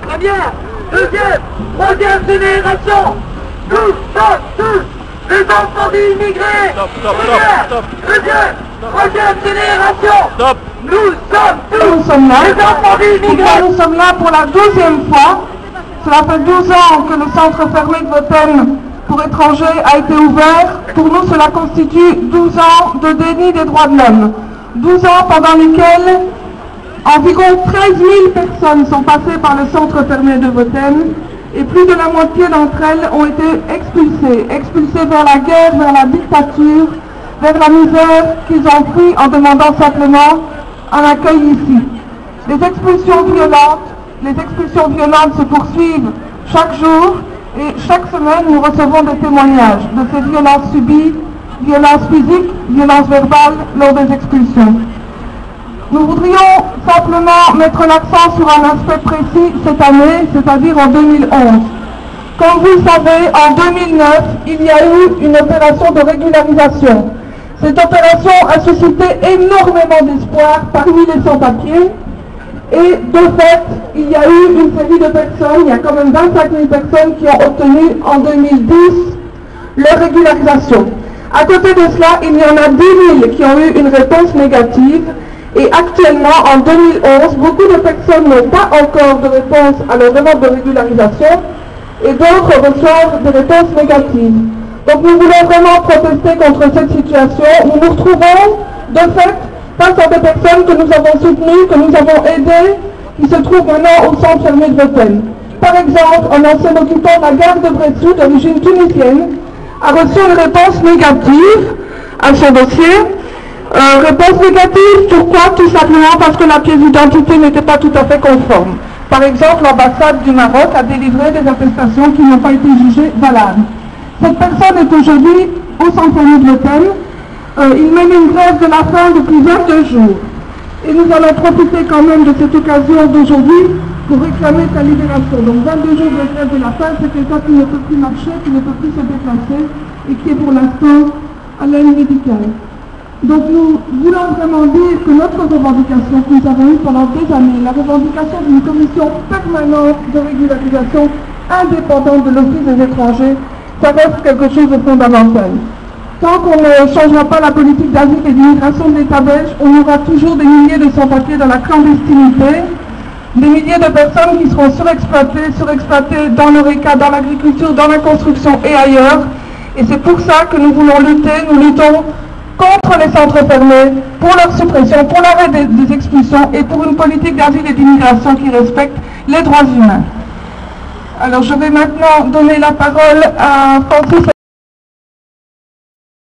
Première, deuxième, troisième génération, nous sommes tous les enfants d'immigrés. Première, deuxième, troisième génération, nous sommes tous les enfants d'immigrés. Nous sommes là pour la 12e fois. Cela fait 12 ans que le centre fermé de Vothen pour étrangers a été ouvert. Pour nous, cela constitue 12 ans de déni des droits de l'homme. 12 ans pendant lesquels environ 13 000 personnes sont passées par le centre fermé de Vothen et plus de la moitié d'entre elles ont été expulsées vers la guerre, vers la dictature, vers la misère qu'ils ont fui en demandant simplement un accueil ici. Les expulsions violentes se poursuivent chaque jour et chaque semaine nous recevons des témoignages de ces violences subies, violences physiques, violences verbales lors des expulsions. Nous voudrions simplement mettre l'accent sur un aspect précis cette année, c'est-à-dire en 2011. Comme vous le savez, en 2009, il y a eu une opération de régularisation. Cette opération a suscité énormément d'espoir parmi les sans-papiers et de fait, il y a eu une série de personnes, il y a quand même 25 000 personnes qui ont obtenu en 2010 leur régularisation. À côté de cela, il y en a 10 000 qui ont eu une réponse négative. Et actuellement, en 2011, beaucoup de personnes n'ont pas encore de réponse à leur demande de régularisation et d'autres reçoivent des réponses négatives. Donc nous voulons vraiment protester contre cette situation. Nous nous retrouvons, de fait, face à des personnes que nous avons soutenues, que nous avons aidées, qui se trouvent maintenant au centre fermé de Vothen. Par exemple, un ancien occupant de la gare de Bressuire, d'origine tunisienne, a reçu une réponse négative à son dossier. Réponse négative, pourquoi? Tout simplement parce que la pièce d'identité n'était pas tout à fait conforme. Par exemple, l'ambassade du Maroc a délivré des attestations qui n'ont pas été jugées valables. Cette personne est aujourd'hui au centre fermé de Vothen. Il mène une grève de la faim depuis 22 jours. Et nous allons profiter quand même de cette occasion d'aujourd'hui pour réclamer sa libération. Donc 22 jours de grève de la faim, c'est quelqu'un qui ne peut plus marcher, qui ne peut plus se déplacer et qui est pour l'instant à l'aide médicale. Donc nous voulons vraiment dire que notre revendication que nous avons eue pendant des années, la revendication d'une commission permanente de régularisation indépendante de l'Office des étrangers, ça reste quelque chose de fondamental. Tant qu'on ne changera pas la politique d'asile et d'immigration de l'État belge, on aura toujours des milliers de sans-papiers dans la clandestinité, des milliers de personnes qui seront surexploitées dans l'ORECA, dans l'agriculture, dans la construction et ailleurs. Et c'est pour ça que nous voulons lutter, nous luttons contre les centres fermés, pour leur suppression, pour l'arrêt des expulsions et pour une politique d'asile et d'immigration qui respecte les droits humains. Alors je vais maintenant donner la parole à Francis.